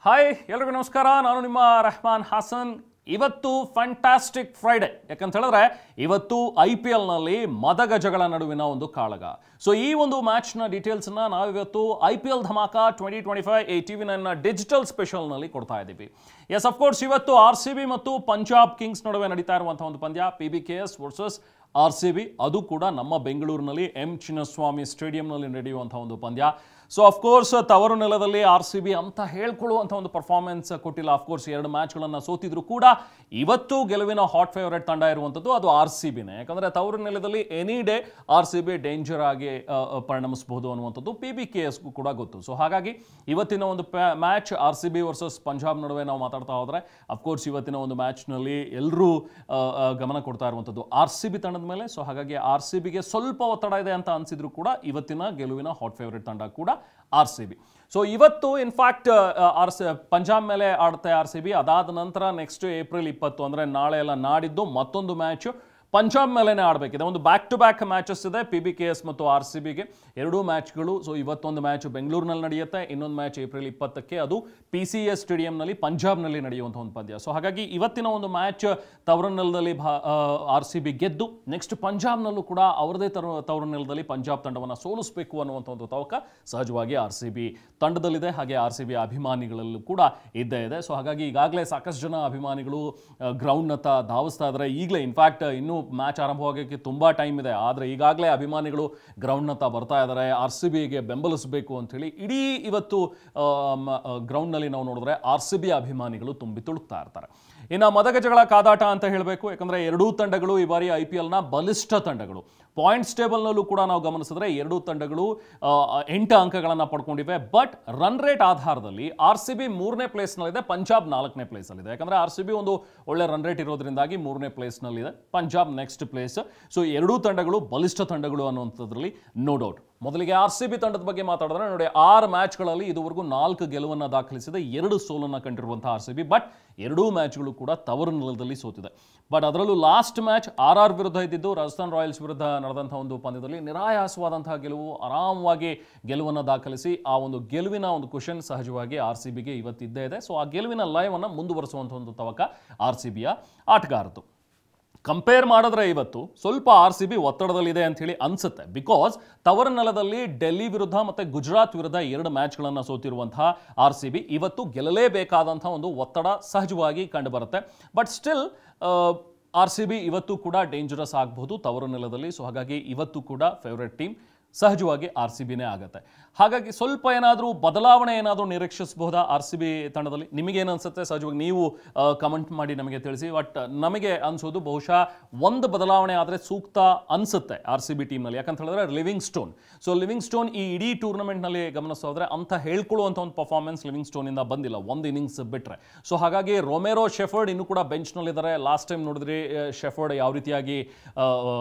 Hi ಎಲ್ಲರಿಗೂ ನಮಸ್ಕಾರ. ನಾನು ನಿಮ್ಮ ರೆಹಮಾನ್ ಹಾಸನ್. ಇವತ್ತು ಫ್ಯಾಂಟಾಸ್ಟಿಕ್ ಫ್ರೈಡೆ, ಯಾಕಂತ ಹೇಳಿದ್ರೆ ಇವತ್ತು IPL ನಲ್ಲಿ ಮದಗಜಗಳ ನಡುವಿನ ಒಂದು ಕಾಳಗ. ಸೊ ಈ ಒಂದು ಮ್ಯಾಚ್ನ ಡೀಟೇಲ್ಸ್ನ ನಾವಿವತ್ತು IPL ಧಮಾಕ 2025 ATV9 ಡಿಜಿಟಲ್ ಸ್ಪೆಷಲ್ನಲ್ಲಿ ಕೊಡ್ತಾ ಇದ್ದೀವಿ. ಎಸ್, ಅಫ್ಕೋರ್ಸ್ ಇವತ್ತು RCB ಮತ್ತು ಪಂಜಾಬ್ ಕಿಂಗ್ಸ್ ನಡುವೆ ನಡೀತಾ ಇರುವಂತಹ ಒಂದು ಪಂದ್ಯ, PBKS ವರ್ಸಸ್ RCB. ಅದು ಕೂಡ ನಮ್ಮ ಬೆಂಗಳೂರಿನಲ್ಲಿ ಚಿನ್ನಸ್ವಾಮಿ ಸ್ಟೇಡಿಯಂನಲ್ಲಿ ನಡೆಯುವಂಥ ಒಂದು ಪಂದ್ಯ. ಸೊ ಅಫ್ಕೋರ್ಸ್ ತವರು ನೆಲದಲ್ಲಿ RCB ಅಂತ ಹೇಳ್ಕೊಳ್ಳುವಂಥ ಒಂದು ಪರ್ಫಾರ್ಮೆನ್ಸ್ ಕೊಟ್ಟಿಲ್ಲ. ಅಫ್ಕೋರ್ಸ್ 2 ಮ್ಯಾಚ್ಗಳನ್ನು ಸೋತಿದ್ರು ಕೂಡ ಇವತ್ತು ಗೆಲುವಿನ ಹಾಟ್ ಫೇವರೇಟ್ ತಂಡ ಇರುವಂಥದ್ದು ಅದು RCBನೇ. ಯಾಕಂದರೆ ತವರು ನೆಲದಲ್ಲಿ ಎನಿ ಡೇ RCB ಡೇಂಜರ್ ಆಗಿ ಪರಿಣಮಿಸಬಹುದು ಅನ್ನುವಂಥದ್ದು PBKSಗೂ ಕೂಡ ಗೊತ್ತು. ಸೊ ಹಾಗಾಗಿ ಇವತ್ತಿನ ಒಂದು ಮ್ಯಾಚ್ RCB ವರ್ಸಸ್ ಪಂಜಾಬ್ ನಡುವೆ ನಾವು ಮಾತಾಡ್ತಾ ಹೋದರೆ ಅಫ್ಕೋರ್ಸ್ ಇವತ್ತಿನ ಒಂದು ಮ್ಯಾಚ್ನಲ್ಲಿ ಎಲ್ಲರೂ ಗಮನ ಕೊಡ್ತಾ ಇರುವಂಥದ್ದು RCB ತಂಡದ ಮೇಲೆ. ಸೊ ಹಾಗಾಗಿ RCBಗೆ ಸ್ವಲ್ಪ ಒತ್ತಡ ಇದೆ ಅಂತ ಅನಿಸಿದ್ರು ಕೂಡ ಇವತ್ತಿನ ಗೆಲುವಿನ ಹಾಟ್ ಫೇವರೇಟ್ ತಂಡ ಕೂಡ RCB. ಸೊ ಇವತ್ತು ಇನ್ಫ್ಯಾಕ್ಟ್ ಪಂಜಾಬ್ ಮೇಲೆ ಆಡುತ್ತೆ RCB. ಅದಾದ ನಂತರ ನೆಕ್ಸ್ಟ್ ಏಪ್ರಿಲ್ 20 ಅಂದರೆ ನಾಳೆ ಎಲ್ಲ ನಾಡಿದ್ದು ಮತ್ತೊಂದು ಮ್ಯಾಚ್ ಪಂಜಾಬ್ ಮೇಲೇ ಆಡಬೇಕಿದೆ. ಒಂದು ಬ್ಯಾಕ್ ಟು ಬ್ಯಾಕ್ ಮ್ಯಾಚಸ್ ಇದೆ PBKS ಮತ್ತು RCBಗೆ, 2 ಮ್ಯಾಚ್ಗಳು. ಸೊ ಇವತ್ತೊಂದು ಮ್ಯಾಚ್ ಬೆಂಗಳೂರಿನಲ್ಲಿ ನಡೆಯುತ್ತೆ, ಇನ್ನೊಂದು ಮ್ಯಾಚ್ ಏಪ್ರಿಲ್ 20ಕ್ಕೆ ಅದು PCS ಸ್ಟೇಡಿಯಂನಲ್ಲಿ ಪಂಜಾಬ್ನಲ್ಲಿ ನಡೆಯುವಂಥ ಒಂದು ಪಂದ್ಯ. ಸೊ ಹಾಗಾಗಿ ಇವತ್ತಿನ ಒಂದು ಮ್ಯಾಚ್ ತವರನೆಲದಲ್ಲಿ RCB ಗೆದ್ದು ನೆಕ್ಸ್ಟ್ ಪಂಜಾಬ್ನಲ್ಲೂ ಕೂಡ ಅವರದೇ ತವರನೆಲದಲ್ಲಿ ಪಂಜಾಬ್ ತಂಡವನ್ನು ಸೋಲಿಸಬೇಕು ಅನ್ನುವಂಥ ಒಂದು ತವಕ ಸಹಜವಾಗಿ RCB ತಂಡದಲ್ಲಿದೆ, ಹಾಗೆ RCB ಅಭಿಮಾನಿಗಳಲ್ಲೂ ಕೂಡ ಇದ್ದೇ ಇದೆ. ಸೊ ಹಾಗಾಗಿ ಈಗಾಗಲೇ ಸಾಕಷ್ಟು ಜನ ಅಭಿಮಾನಿಗಳು ಗ್ರೌಂಡ್ನತ್ತ ಧಾವಿಸ್ತಾ ಇದ್ದಾರೆ. ಈಗಲೇ ಇನ್ಫ್ಯಾಕ್ಟ್ ಇನ್ನೂ ಮ್ಯಾಚ್ ಆರಂಭವಾಗೋಕ್ಕೆ ತುಂಬ ಟೈಮ್ ಇದೆ, ಆದರೆ ಈಗಾಗಲೇ ಅಭಿಮಾನಿಗಳು ಗ್ರೌಂಡ್ನತ್ತ ಬರ್ತಾ ಇದ್ದಾರೆ RCBಗೆ ಬೆಂಬಲಿಸಬೇಕು ಅಂಥೇಳಿ. ಇಡೀ ಇವತ್ತು ಗ್ರೌಂಡ್ನಲ್ಲಿ ನಾವು ನೋಡಿದ್ರೆ RCB ಅಭಿಮಾನಿಗಳು ತುಂಬಿ ತುಳುಕ್ತಾ ಇರ್ತಾರೆ. ಇನ್ನು ಮದಗಜಗಳ ಕಾದಾಟ ಅಂತ ಹೇಳಬೇಕು, ಯಾಕಂದರೆ ಎರಡೂ ತಂಡಗಳು ಈ ಬಾರಿ IPLನ ಬಲಿಷ್ಠ ತಂಡಗಳು. ಪಾಯಿಂಟ್ಸ್ ಟೇಬಲ್ನಲ್ಲೂ ಕೂಡ ನಾವು ಗಮನಿಸಿದ್ರೆ ಎರಡೂ ತಂಡಗಳು 8 ಅಂಕಗಳನ್ನು ಪಡ್ಕೊಂಡಿವೆ. ಬಟ್ ರನ್ ರೇಟ್ ಆಧಾರದಲ್ಲಿ RCB 3ನೇ ಪ್ಲೇಸ್ನಲ್ಲಿದೆ, ಪಂಜಾಬ್ 4ನೇ ಪ್ಲೇಸಲ್ಲಿದೆ. ಯಾಕಂದರೆ RCB ಒಂದು ಒಳ್ಳೆ ರನ್ ರೇಟ್ ಇರೋದ್ರಿಂದಾಗಿ 3ನೇ ಪ್ಲೇಸ್ನಲ್ಲಿದೆ, ಪಂಜಾಬ್ ನೆಕ್ಸ್ಟ್ ಪ್ಲೇಸ್. ಸೊ ಎರಡೂ ತಂಡಗಳು ಬಲಿಷ್ಠ ತಂಡಗಳು ಅನ್ನುವಂಥದ್ರಲ್ಲಿ ನೋ ಡೌಟ್. ಮೊದಲಿಗೆ RCB ತಂಡದ ಬಗ್ಗೆ ಮಾತಾಡಿದ್ರೆ ನೋಡಿ, 6 ಮ್ಯಾಚ್ಗಳಲ್ಲಿ ಇದುವರೆಗೂ 4 ಗೆಲುವನ್ನು ದಾಖಲಿಸಿದೆ, 2 ಸೋಲನ್ನು ಕಂಡಿರುವಂಥ RCB. ಬಟ್ ಎರಡೂ ಮ್ಯಾಚ್ಗಳು ಕೂಡ ತವರು ನೆಲದಲ್ಲಿ ಸೋತಿದೆ. ಬಟ್ ಅದರಲ್ಲೂ ಲಾಸ್ಟ್ ಮ್ಯಾಚ್ RR ವಿರುದ್ಧ ಇದ್ದಿದ್ದು, ರಾಜಸ್ಥಾನ್ ರಾಯಲ್ಸ್ ವಿರುದ್ಧ ನಡೆದಂಥ ಒಂದು ಪಂದ್ಯದಲ್ಲಿ ನಿರಾಯಾಸವಾದಂತಹ ಗೆಲುವು, ಆರಾಮವಾಗಿ ಗೆಲುವನ್ನು ದಾಖಲಿಸಿ ಆ ಒಂದು ಗೆಲುವಿನ ಒಂದು ಕ್ವಶನ್ ಸಹಜವಾಗಿ RCBಗೆ ಇವತ್ತಿದ್ದೇ ಇದೆ. ಸೊ ಆ ಗೆಲುವಿನ ಲಯವನ್ನು ಮುಂದುವರಿಸುವಂಥ ಒಂದು ತವಕ RCBಯ ಆಟಗಾರರು. ಕಂಪೇರ್ ಮಾಡಿದ್ರೆ ಇವತ್ತು ಸ್ವಲ್ಪ RCB ಒತ್ತಡದಲ್ಲಿದೆ ಅಂಥೇಳಿ ಅನಿಸುತ್ತೆ. ಬಿಕಾಸ್ ತವರ ನೆಲದಲ್ಲಿ ಡೆಲ್ಲಿ ವಿರುದ್ಧ ಮತ್ತು ಗುಜರಾತ್ ವಿರುದ್ಧ 2 ಮ್ಯಾಚ್ಗಳನ್ನು ಸೋತಿರುವಂತಹ RCB ಇವತ್ತು ಗೆಲ್ಲಲೇಬೇಕಾದಂಥ ಒಂದು ಒತ್ತಡ ಸಹಜವಾಗಿ ಕಂಡುಬರುತ್ತೆ. ಬಟ್ ಸ್ಟಿಲ್ RCB ಇವತ್ತು ಕೂಡ ಡೇಂಜರಸ್ ಆಗಬಹುದು ತವರು ನೆಲದಲ್ಲಿ. ಸೊ ಹಾಗಾಗಿ ಇವತ್ತು ಕೂಡ ಫೇವ್ರೆಟ್ ಟೀಮ್ ಸಹಜವಾಗಿ RCBನೇ ಆಗುತ್ತೆ. ಹಾಗಾಗಿ ಸ್ವಲ್ಪ ಏನಾದರೂ ಬದಲಾವಣೆ ಏನಾದರೂ ನಿರೀಕ್ಷಿಸಬಹುದಾ RCB ತಂಡದಲ್ಲಿ? ನಿಮಗೇನು ಅನಿಸುತ್ತೆ ಸಹಜವಾಗಿ ನೀವು ಕಮೆಂಟ್ ಮಾಡಿ ನಮಗೆ ತಿಳಿಸಿ. ಬಟ್ ನಮಗೆ ಅನಿಸೋದು ಬಹುಶಃ ಒಂದು ಬದಲಾವಣೆ ಆದರೆ ಸೂಕ್ತ ಅನಿಸುತ್ತೆ RCB ಟೀಮ್ನಲ್ಲಿ. ಯಾಕಂತ ಹೇಳಿದ್ರೆ living stone. So living stone ಈ ಇಡೀ ಟೂರ್ನಮೆಂಟ್ನಲ್ಲಿ ಗಮನಿಸೋದ್ರೆ ಅಂತ ಹೇಳ್ಕೊಳ್ಳುವಂಥ ಒಂದು ಪರ್ಫಾರ್ಮೆನ್ಸ್ ಲಿವಿಂಗ್ ಸ್ಟೋನಿಂದ ಬಂದಿಲ್ಲ, ಒಂದು ಇನ್ನಿಂಗ್ಸ್ ಬಿಟ್ಟರೆ. ಸೊ ಹಾಗಾಗಿ ರೊಮೆರೋ ಶೆಫರ್ಡ್ ಇನ್ನೂ ಕೂಡ ಬೆಂಚ್ನಲ್ಲಿದ್ದಾರೆ. ಲಾಸ್ಟ್ ಟೈಮ್ ನೋಡಿದ್ರಿ ಶೆಫರ್ಡ್ ಯಾವ ರೀತಿಯಾಗಿ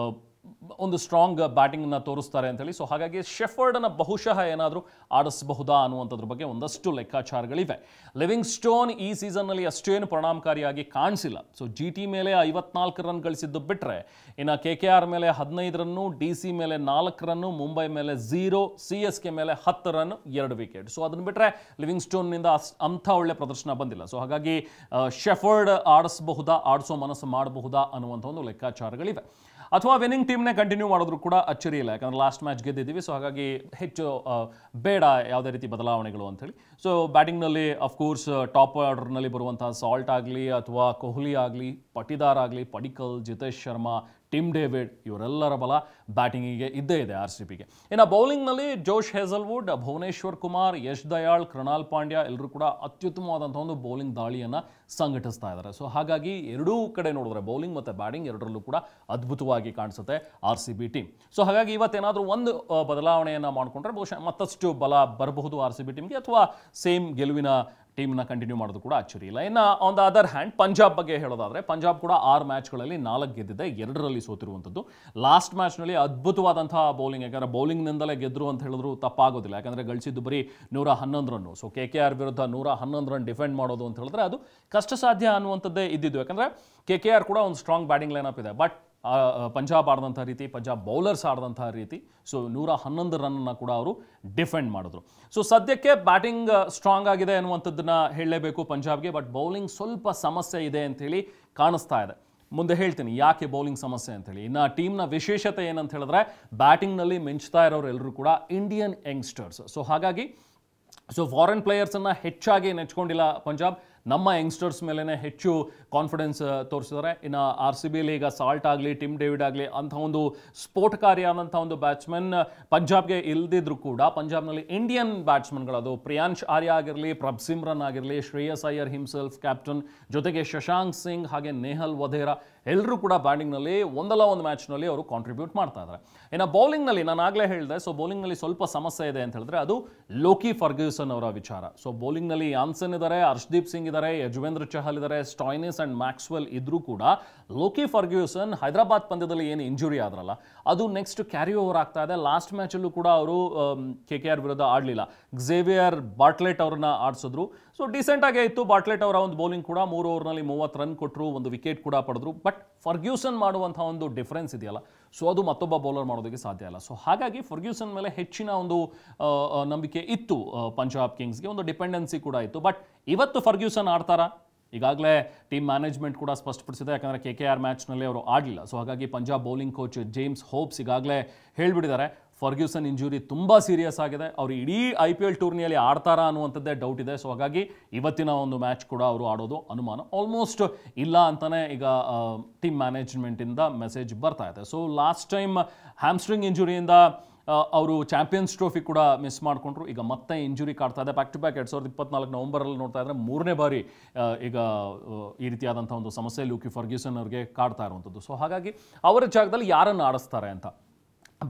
ಒಂದು ಸ್ಟ್ರಾಂಗ್ ಬ್ಯಾಟಿಂಗ್ನ ತೋರಿಸ್ತಾರೆ ಅಂತೇಳಿ. ಸೊ ಹಾಗಾಗಿ ಶೆಫರ್ಡನ್ನು ಬಹುಶಃ ಏನಾದರೂ ಆಡಿಸಬಹುದಾ ಅನ್ನುವಂಥದ್ರ ಬಗ್ಗೆ ಒಂದಷ್ಟು ಲೆಕ್ಕಾಚಾರಗಳಿವೆ. ಲಿವಿಂಗ್ ಸ್ಟೋನ್ ಈ ಸೀಸನ್ನಲ್ಲಿ ಅಷ್ಟೇನು ಪರಿಣಾಮಕಾರಿಯಾಗಿ ಕಾಣಿಸಿಲ್ಲ. ಸೊ GT ಮೇಲೆ 54 ರನ್ ಗಳಿಸಿದ್ದು ಬಿಟ್ಟರೆ, ಇನ್ನು KKR ಮೇಲೆ 15 ರನ್ನು, DC ಮೇಲೆ 4 ರನ್ನು, ಮುಂಬೈ ಮೇಲೆ 0, CSK ಮೇಲೆ 10 ರನ್, 2 ವಿಕೆಟ್. ಸೊ ಅದನ್ನು ಬಿಟ್ಟರೆ ಲಿವಿಂಗ್ ಸ್ಟೋನ್ನಿಂದ ಅಂಥ ಒಳ್ಳೆ ಪ್ರದರ್ಶನ ಬಂದಿಲ್ಲ. ಸೊ ಹಾಗಾಗಿ ಶೆಫರ್ಡ್ ಆಡಿಸೋ ಮನಸ್ಸು ಮಾಡಬಹುದಾ ಅನ್ನುವಂಥ ಒಂದು ಲೆಕ್ಕಾಚಾರಗಳಿವೆ. ಅಥವಾ ವಿನ್ನಿಂಗ್ ಟೀಮ್ನೇ ಕಂಟಿನ್ಯೂ ಮಾಡಿದ್ರು ಕೂಡ ಅಚ್ಚರಿ ಇಲ್ಲ, ಯಾಕಂದರೆ ಲಾಸ್ಟ್ ಮ್ಯಾಚ್ ಗೆದ್ದಿದ್ದೀವಿ. ಸೊ ಹಾಗಾಗಿ ಹೆಚ್ಚು ಬೇಡ ಯಾವುದೇ ರೀತಿ ಬದಲಾವಣೆಗಳು ಅಂಥೇಳಿ. ಸೊ ಬ್ಯಾಟಿಂಗ್ನಲ್ಲಿ ಅಫ್ಕೋರ್ಸ್ ಟಾಪ್ ಆರ್ಡರ್ನಲ್ಲಿ ಬರುವಂಥ ಸಾಲ್ಟ್ ಆಗಲಿ ಅಥವಾ ಕೊಹ್ಲಿ ಆಗಲಿ, ಪಟಿದಾರ್ ಆಗಲಿ, ಪಡಿಕಲ್, ಜಿತೇಶ್ ಶರ್ಮಾ, ಟಿಮ್ ಡೇವಿಡ್ ಇವರೆಲ್ಲರ ಬಲ ಬ್ಯಾಟಿಂಗಿಗೆ ಇದ್ದೇ ಇದೆ RCBಗೆ. ಇನ್ನು ಬೌಲಿಂಗ್ನಲ್ಲಿ ಜೋಶ್ ಹೇಸಲ್ವುಡ್, ಭುವನೇಶ್ವರ್ ಕುಮಾರ್, ಯಶ್ ದಯಾಳ್, ಕೃಣಾಲ್ ಪಾಂಡ್ಯ ಎಲ್ಲರೂ ಕೂಡ ಅತ್ಯುತ್ತಮವಾದಂಥ ಒಂದು ಬೌಲಿಂಗ್ ದಾಳಿಯನ್ನು ಸಂಘಟಿಸ್ತಾ ಇದ್ದಾರೆ. ಸೊ ಹಾಗಾಗಿ ಎರಡೂ ಕಡೆ ನೋಡಿದ್ರೆ ಬೌಲಿಂಗ್ ಮತ್ತು ಬ್ಯಾಟಿಂಗ್ ಎರಡರಲ್ಲೂ ಕೂಡ ಅದ್ಭುತವಾಗಿ ಕಾಣಿಸುತ್ತೆ RCB ಟೀಮ್. ಸೊ ಹಾಗಾಗಿ ಇವತ್ತೇನಾದರೂ ಒಂದು ಬದಲಾವಣೆಯನ್ನು ಮಾಡಿಕೊಂಡ್ರೆ ಬಹುಶಃ ಮತ್ತಷ್ಟು ಬಲ ಬರಬಹುದು RCB ಟೀಮ್ಗೆ, ಅಥವಾ ಸೇಮ್ ಗೆಲುವಿನ ಟೀಮ್ನ ಕಂಟಿನ್ಯೂ ಮಾಡೋದು ಕೂಡ ಅಚ್ಚರಿ ಇಲ್ಲ. ಇನ್ನು on the other hand Punjab ಬಗ್ಗೆ ಹೇಳೋದಾದರೆ, ಪಂಜಾಬ್ ಕೂಡ 6 ಮ್ಯಾಚ್ಗಳಲ್ಲಿ 4 ಗೆದ್ದಿದೆ, 2ರಲ್ಲಿ ಸೋತಿರುವಂಥದ್ದು. ಲಾಸ್ಟ್ ಮ್ಯಾಚ್ನಲ್ಲಿ ಅದ್ಭುತವಾದಂತಹ ಬೌಲಿಂಗ್, ಯಾಕಂದರೆ ಬೌಲಿಂಗ್ನಿಂದಲೇ ಗೆದ್ದರು ಅಂತ ಹೇಳಿದ್ರು ತಪ್ಪಾಗೋದಿಲ್ಲ. ಯಾಕಂದರೆ ಗಳಿಸಿದ್ದು ಬರೀ 111 ರನ್ನು. ಸೊ KKR ವಿರುದ್ಧ 111 ರನ್ ಡಿಫೆಂಡ್ ಮಾಡೋದು ಅಂತ ಹೇಳಿದ್ರೆ ಅದು ಕಷ್ಟ ಸಾಧ್ಯ ಅನ್ನುವಂಥದ್ದೇ ಇದ್ದಿದ್ದು. ಯಾಕಂದರೆ KKR ಕೂಡ ಒಂದು ಸ್ಟ್ರಾಂಗ್ ಬ್ಯಾಟಿಂಗ್ ಲೈನಪ್ ಇದೆ. ಬಟ್ ಪಂಜಾಬ್ ಆಡಿದಂಥ ರೀತಿ, ಪಂಜಾಬ್ ಬೌಲರ್ಸ್ ಆಡಿದಂಥ ರೀತಿ. ಸೊ 111 ರನ್ನನ್ನು ಕೂಡ ಅವರು ಡಿಫೆಂಡ್ ಮಾಡಿದ್ರು. ಸೊ ಸದ್ಯಕ್ಕೆ ಬ್ಯಾಟಿಂಗ್ ಸ್ಟ್ರಾಂಗ್ ಆಗಿದೆ ಅನ್ನುವಂಥದ್ದನ್ನ ಹೇಳಲೇಬೇಕು ಪಂಜಾಬ್ಗೆ. ಬಟ್ ಬೌಲಿಂಗ್ ಸ್ವಲ್ಪ ಸಮಸ್ಯೆ ಇದೆ ಅಂಥೇಳಿ ಕಾಣಿಸ್ತಾ ಇದೆ. ಮುಂದೆ ಹೇಳ್ತೀನಿ ಯಾಕೆ ಬೌಲಿಂಗ್ ಸಮಸ್ಯೆ ಅಂತೇಳಿ. ಇನ್ನು ಟೀಮ್ನ ವಿಶೇಷತೆ ಏನಂತ ಹೇಳಿದ್ರೆ, ಬ್ಯಾಟಿಂಗ್ನಲ್ಲಿ ಮಿಂಚ್ತಾ ಇರೋರು ಎಲ್ಲರೂ ಕೂಡ ಇಂಡಿಯನ್ ಯಂಗ್ಸ್ಟರ್ಸ್. ಸೊ ಹಾಗಾಗಿ ಫಾರಿನ್ ಪ್ಲೇಯರ್ಸನ್ನು ಹೆಚ್ಚಾಗಿ ನೆಚ್ಕೊಂಡಿಲ್ಲ ಪಂಜಾಬ್. ನಮ್ಮ ಯಂಗ್ಸ್ಟರ್ಸ್ ಮೇಲೇ ಹೆಚ್ಚು ಕಾನ್ಫಿಡೆನ್ಸ್ ತೋರಿಸಿದ್ದಾರೆ. ಇನ್ನು RCBಯಲ್ಲಿ ಈಗ ಸಾಲ್ಟ್ ಆಗಲಿ, ಟಿಮ್ ಡೇವಿಡ್ ಆಗಲಿ ಅಂಥ ಒಂದು ಸ್ಫೋಟಕಾರಿಯಾದಂಥ ಒಂದು ಬ್ಯಾಟ್ಸ್ಮನ್ ಪಂಜಾಬ್ಗೆ ಇಲ್ದಿದ್ರು ಕೂಡ, ಪಂಜಾಬ್ನಲ್ಲಿ ಇಂಡಿಯನ್ ಬ್ಯಾಟ್ಸ್ಮನ್ಗಳು, ಅದು ಪ್ರಿಯಾಂಶ್ ಆರ್ಯ ಆಗಿರಲಿ, ಪ್ರಭ್ಸಿಮ್ರನ್ ಆಗಿರಲಿ, ಶ್ರೇಯಸ್ ಅಯ್ಯರ್ ಹಿಮ್ಸೆಲ್ಫ್ ಕ್ಯಾಪ್ಟನ್, ಜೊತೆಗೆ ಶಶಾಂಕ್ ಸಿಂಗ್ ಹಾಗೆ ನೇಹಲ್ ವಧೇರಾ ಎಲ್ಲರೂ ಕೂಡ ಬ್ಯಾಟಿಂಗ್ನಲ್ಲಿ ಒಂದಲ್ಲ ಒಂದು ಮ್ಯಾಚ್ನಲ್ಲಿ ಅವರು ಕಾಂಟ್ರಿಬ್ಯೂಟ್ ಮಾಡ್ತಾ ಇದ್ದಾರೆ. ಇನ್ನು ಬೌಲಿಂಗ್ನಲ್ಲಿ ನಾನು ಆಗಲೇ ಹೇಳಿದೆ, ಸೊ ಬೌಲಿಂಗ್ನಲ್ಲಿ ಸ್ವಲ್ಪ ಸಮಸ್ಯೆ ಇದೆ ಅಂತ ಹೇಳಿದ್ರೆ ಅದು ಲೋಕಿ ಫರ್ಗ್ಯೂಸನ್ ಅವರ ವಿಚಾರ. ಸೊ ಬೌಲಿಂಗ್ನಲ್ಲಿ ಯಾನ್ಸನ್ ಇದ್ದಾರೆ, ಹರ್ಷದೀಪ್ ಸಿಂಗ್ ಇದ್ದಾರೆ, ಯಜುವೇಂದ್ರ ಚಹಲ್ ಇದ್ದಾರೆ, ಸ್ಟಾಯ್ನಿಸ್ ಅಂಡ್ ಮ್ಯಾಕ್ಸ್ವೆಲ್ ಇದ್ರೂ ಕೂಡ ಲೋಕಿ ಫರ್ಗ್ಯೂಸನ್ ಹೈದರಾಬಾದ್ ಪಂದ್ಯದಲ್ಲಿ ಏನು ಇಂಜುರಿ ಆದ್ರಲ್ಲ, ಅದು ನೆಕ್ಸ್ಟ್ ಕ್ಯಾರಿ ಓವರ್ ಆಗ್ತಾ ಇದೆ. ಲಾಸ್ಟ್ ಮ್ಯಾಚಲ್ಲೂ ಕೂಡ ಅವರು KKR ವಿರುದ್ಧ ಆಡಲಿಲ್ಲ, ಝೇವಿಯರ್ ಬಾಟ್ಲೆಟ್ ಅವ್ರನ್ನ ಆಡಿಸಿದ್ರು. ಸೊ ಡಿಸೆಂಟ್ ಆಗೇ ಇತ್ತು ಬಾಟ್ಲೆಟ್ ಅವರ ಒಂದು ಬೌಲಿಂಗ್ ಕೂಡ. 3 ಓವರ್ನಲ್ಲಿ 30 ರನ್ ಕೊಟ್ಟರು, ಒಂದು ವಿಕೆಟ್ ಕೂಡ ಪಡೆದ್ರು. ಬಟ್ ಫರ್ಗ್ಯೂಸನ್ ಮಾಡುವಂಥ ಒಂದು ಡಿಫರೆನ್ಸ್ ಇದೆಯಲ್ಲ, ಸೊ ಅದು ಮತ್ತೊಬ್ಬ ಬೌಲರ್ ಮಾಡೋದಕ್ಕೆ ಸಾಧ್ಯ ಇಲ್ಲ. ಸೊ ಹಾಗಾಗಿ ಫರ್ಗ್ಯೂಸನ್ ಮೇಲೆ ಹೆಚ್ಚಿನ ಒಂದು ನಂಬಿಕೆ ಇತ್ತು ಪಂಜಾಬ್ ಕಿಂಗ್ಸ್ಗೆ, ಒಂದು ಡಿಪೆಂಡೆನ್ಸಿ ಕೂಡ ಇತ್ತು. ಬಟ್ ಇವತ್ತು ಫರ್ಗ್ಯೂಸನ್ ಆಡ್ತಾರಾ? ಈಗಾಗಲೇ ಟೀಮ್ ಮ್ಯಾನೇಜ್ಮೆಂಟ್ ಕೂಡ ಸ್ಪಷ್ಟಪಡಿಸಿದೆ, ಯಾಕಂದರೆ KKR ಮ್ಯಾಚ್ನಲ್ಲಿ ಅವರು ಆಡಲಿಲ್ಲ. ಸೊ ಹಾಗಾಗಿ Punjab bowling coach James hopes ಈಗಾಗಲೇ ಹೇಳಿಬಿಟ್ಟಿದ್ದಾರೆ, ಫರ್ಗ್ಯೂಸನ್ ಇಂಜುರಿ ತುಂಬ ಸೀರಿಯಸ್ ಆಗಿದೆ, ಅವರು ಇಡೀ IPL ಟೂರ್ನಿಯಲ್ಲಿ ಆಡ್ತಾರಾ ಅನ್ನುವಂಥದ್ದೇ ಡೌಟ್ ಇದೆ. ಸೊ ಹಾಗಾಗಿ ಇವತ್ತಿನ ಒಂದು ಮ್ಯಾಚ್ ಕೂಡ ಅವರು ಆಡೋದು ಅನುಮಾನ, ಆಲ್ಮೋಸ್ಟ್ ಇಲ್ಲ ಅಂತಲೇ ಈಗ ಟೀಮ್ ಮ್ಯಾನೇಜ್ಮೆಂಟಿಂದ ಮೆಸೇಜ್ ಬರ್ತಾ ಇದೆ. ಸೊ ಲಾಸ್ಟ್ ಟೈಮ್ ಹ್ಯಾಮ್ಸ್ಟ್ರಿಂಗ್ ಇಂಜುರಿಯಿಂದ ಅವರು ಚಾಂಪಿಯನ್ಸ್ ಟ್ರೋಫಿ ಕೂಡ ಮಿಸ್ ಮಾಡಿಕೊಂಡ್ರು. ಈಗ ಮತ್ತೆ ಇಂಜುರಿ ಕಾಡ್ತಾ ಇದೆ. ಬ್ಯಾಕ್ ಟು ಬ್ಯಾಕ್ 2024 ನವೆಂಬರಲ್ಲಿ ನೋಡ್ತಾ ಇದ್ರೆ 3ನೇ ಬಾರಿ ಈಗ ಈ ರೀತಿಯಾದಂಥ ಒಂದು ಸಮಸ್ಯೆ ಲೂಕಿ ಫರ್ಗ್ಯೂಸನ್ ಅವ್ರಿಗೆ ಕಾಡ್ತಾ ಇರುವಂಥದ್ದು. ಸೊ ಹಾಗಾಗಿ ಅವರ ಜಾಗದಲ್ಲಿ ಯಾರನ್ನು ಆಡಿಸ್ತಾರೆ ಅಂತ,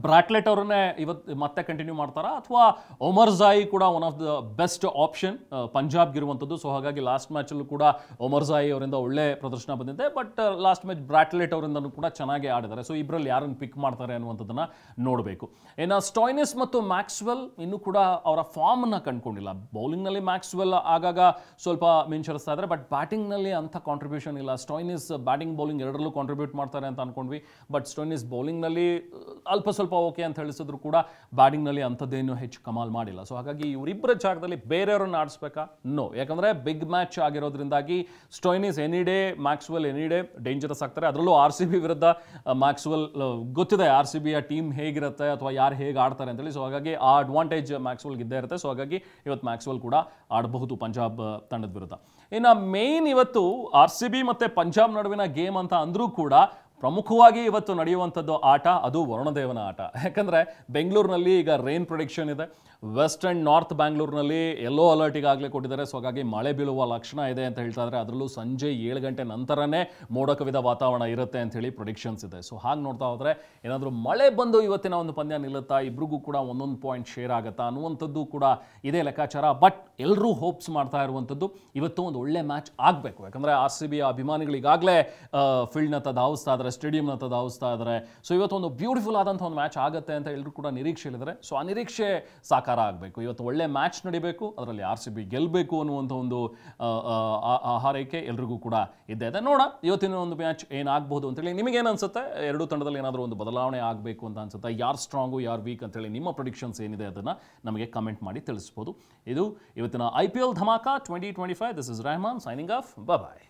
ಬ್ರಾಟ್ಲೆಟ್ ಅವ್ರನ್ನೇ ಇವತ್ತು ಮತ್ತೆ ಕಂಟಿನ್ಯೂ ಮಾಡ್ತಾರಾ, ಅಥವಾ ಒಮರ್ ಜಾಯಿ ಕೂಡ one of the best option ಪಂಜಾಬ್ಗಿರುವಂಥದ್ದು. ಸೊ ಹಾಗಾಗಿ ಲಾಸ್ಟ್ ಮ್ಯಾಚಲ್ಲೂ ಕೂಡ ಒಮರ್ ಜಾಯಿ ಅವರಿಂದ ಒಳ್ಳೆ ಪ್ರದರ್ಶನ ಬಂದಿದೆ. ಬಟ್ ಲಾಸ್ಟ್ ಮ್ಯಾಚ್ ಬ್ರಾಟ್ಲೆಟ್ ಅವರಿಂದನೂ ಕೂಡ ಚೆನ್ನಾಗೇ ಆಡಿದ್ದಾರೆ. ಸೊ ಇಬ್ಬರಲ್ಲಿ ಯಾರನ್ನು ಪಿಕ್ ಮಾಡ್ತಾರೆ ಅನ್ನುವಂಥದ್ದನ್ನು ನೋಡಬೇಕು. ಇನ್ನು ಸ್ಟಾಯ್ನಿಸ್ ಮತ್ತು ಮ್ಯಾಕ್ಸ್ವೆಲ್ ಇನ್ನೂ ಕೂಡ ಅವರ ಫಾರ್ಮನ್ನು ಕಂಡುಕೊಂಡಿಲ್ಲ. ಬೌಲಿಂಗ್ನಲ್ಲಿ ಮ್ಯಾಕ್ಸ್ವೆಲ್ ಆಗಾಗ ಸ್ವಲ್ಪ ಮಿಂಚರಿಸ್ತಾ ಇದ್ದಾರೆ, ಬಟ್ ಬ್ಯಾಟಿಂಗ್ನಲ್ಲಿ ಅಂಥ ಕಾಂಟ್ರಿಬ್ಯೂಷನ್ ಇಲ್ಲ. ಸ್ಟಾಯ್ನಿಸ್ ಬ್ಯಾಟಿಂಗ್ ಬೌಲಿಂಗ್ ಎರಡರಲ್ಲೂ ಕಾಂಟ್ರಿಬ್ಯೂಟ್ ಮಾಡ್ತಾರೆ ಅಂತ ಅಂದ್ಕೊಂಡ್ವಿ, ಬಟ್ ಸ್ಟಾಯ್ನಿಸ್ ಬೌಲಿಂಗ್ನಲ್ಲಿ ಸ್ವಲ್ಪ ಓಕೆ ಅಂತ ಹೇಳಿಸಿದ್ರು ಕೂಡ ಬ್ಯಾಟಿಂಗ್ನಲ್ಲಿ ಅಂಥದ್ದೇನು ಹೆಚ್ಚು ಕಮಾಲ್ ಮಾಡಿಲ್ಲ. ಸೊ ಹಾಗಾಗಿ ಇವರಿಬ್ಬರ ಜಾಗದಲ್ಲಿ ಬೇರೆಯವ್ರನ್ನ ಆಡಿಸ್ಬೇಕಾ? ನೋ. ಯಾಕಂದರೆ ಬಿಗ್ ಮ್ಯಾಚ್ ಆಗಿರೋದ್ರಿಂದಾಗಿ Stoinis any day, Maxwell any day dangerous ಆಗ್ತಾರೆ. ಅದರಲ್ಲೂ RCB ವಿರುದ್ಧ ಮ್ಯಾಕ್ಸ್ವೆಲ್ ಗೊತ್ತಿದೆ RCBಯ ಟೀಮ್ ಹೇಗಿರುತ್ತೆ ಅಥವಾ ಯಾರು ಹೇಗೆ ಆಡ್ತಾರೆ ಅಂತೇಳಿ. ಸೊ ಹಾಗಾಗಿ ಆ ಅಡ್ವಾಂಟೇಜ್ ಮ್ಯಾಕ್ಸ್ವೆಲ್ಗೆ ಇದ್ದೇ ಇರುತ್ತೆ. ಸೊ ಹಾಗಾಗಿ ಇವತ್ತು ಮ್ಯಾಕ್ಸ್ವೆಲ್ ಕೂಡ ಆಡಬಹುದು ಪಂಜಾಬ್ ತಂಡದ ವಿರುದ್ಧ. ಇನ್ನು ಮೇನ್ ಇವತ್ತು RCB ಮತ್ತು ಪಂಜಾಬ್ ನಡುವಿನ ಗೇಮ್ ಅಂತ ಅಂದರೂ ಕೂಡ ಪ್ರಮುಖವಾಗಿ ಇವತ್ತು ನಡೆಯುವಂಥದ್ದು ಆಟ ಅದು ವರುಣದೇವನ ಆಟ. ಯಾಕಂದರೆ ಬೆಂಗಳೂರಿನಲ್ಲಿ ಈಗ ರೈನ್ ಪ್ರೊಡಿಕ್ಷನ್ ಇದೆ. ವೆಸ್ಟ್ ಆ್ಯಂಡ್ ನಾರ್ತ್ ಬ್ಯಾಂಗ್ಳೂರಿನಲ್ಲಿ ಯೆಲ್ಲೋ ಅಲರ್ಟ್ ಈಗಾಗಲೇ ಕೊಟ್ಟಿದ್ದಾರೆ. ಸೊ ಹಾಗಾಗಿ ಮಳೆ ಬೀಳುವ ಲಕ್ಷಣ ಇದೆ ಅಂತ ಹೇಳ್ತಾ ಇದ್ದಾರೆ. ಅದರಲ್ಲೂ ಸಂಜೆ 7 ಗಂಟೆ ನಂತರನೇ ಮೋಡ ಕವಿದ ವಾತಾವರಣ ಇರುತ್ತೆ ಅಂಥೇಳಿ ಪ್ರೊಡಿಕ್ಷನ್ಸ್ ಇದೆ. ಸೊ ಹಾಗೆ ನೋಡ್ತಾ ಹೋದರೆ ಏನಾದರೂ ಮಳೆ ಬಂದು ಇವತ್ತಿನ ಒಂದು ಪಂದ್ಯ ನಿಲ್ಲುತ್ತಾ, ಇಬ್ರಿಗೂ ಕೂಡ 1 ಪಾಯಿಂಟ್ ಶೇರ್ ಆಗುತ್ತಾ ಅನ್ನುವಂಥದ್ದು ಕೂಡ ಇದೇ ಲೆಕ್ಕಾಚಾರ. ಬಟ್ ಎಲ್ಲರೂ ಹೋಪ್ಸ್ ಮಾಡ್ತಾ ಇರುವಂಥದ್ದು ಇವತ್ತು ಒಂದು ಒಳ್ಳೆ ಮ್ಯಾಚ್ ಆಗಬೇಕು. ಯಾಕಂದರೆ RCBಯ ಅಭಿಮಾನಿಗಳು ಈಗಾಗಲೇ ಫೀಲ್ಡ್ನತ್ತ ಧಾವಿಸ್ತಾ ಇದ್ದಾರೆ, ಸ್ಟೇಡಿಯಂನತ್ತ ಧಾವಿಸ್ತಾ ಇದ್ದಾರೆ. ಸೊ ಇವತ್ತು ಒಂದು ಬ್ಯೂಟಿಫುಲ್ ಆದಂಥ ಒಂದು ಮ್ಯಾಚ್ ಆಗುತ್ತೆ ಅಂತ ಎಲ್ಲರೂ ಕೂಡ ನಿರೀಕ್ಷೆಯಲ್ಲಿದ್ದಾರೆ. ಸೊ ಆ ನಿರೀಕ್ಷೆ ಸಾಕಾರ ಆಗಬೇಕು. ಇವತ್ತು ಒಳ್ಳೆ ಮ್ಯಾಚ್ ನಡಿಬೇಕು, ಅದರಲ್ಲಿ RCB ಗೆಲ್ಲಬೇಕು ಅನ್ನುವಂಥ ಒಂದು ಹಾರೈಕೆ ಎಲ್ರಿಗೂ ಕೂಡ ಇದ್ದೇ ಇದೆ. ನೋಡ ಇವತ್ತಿನ ಒಂದು ಮ್ಯಾಚ್ ಏನಾಗಬಹುದು ಅಂತೇಳಿ ನಿಮಗೇನು ಅನ್ಸುತ್ತೆ? ಎರಡೂ ತಂಡದಲ್ಲಿ ಏನಾದರೂ ಒಂದು ಬದಲಾವಣೆ ಆಗಬೇಕು ಅಂತ ಅನ್ಸುತ್ತೆ? ಯಾರು ಸ್ಟ್ರಾಂಗು ಯಾರು ವೀಕ್ ಅಂತೇಳಿ ನಿಮ್ಮ ಪ್ರೆಡಿಕ್ಷನ್ಸ್ ಏನಿದೆ ಅದನ್ನು ನಮಗೆ ಕಮೆಂಟ್ ಮಾಡಿ ತಿಳಿಸ್ಬೋದು. ಇದು ಇವತ್ತಿನ IPL ಧಮಾಕ 2025. This is Rahman signing off. Bye.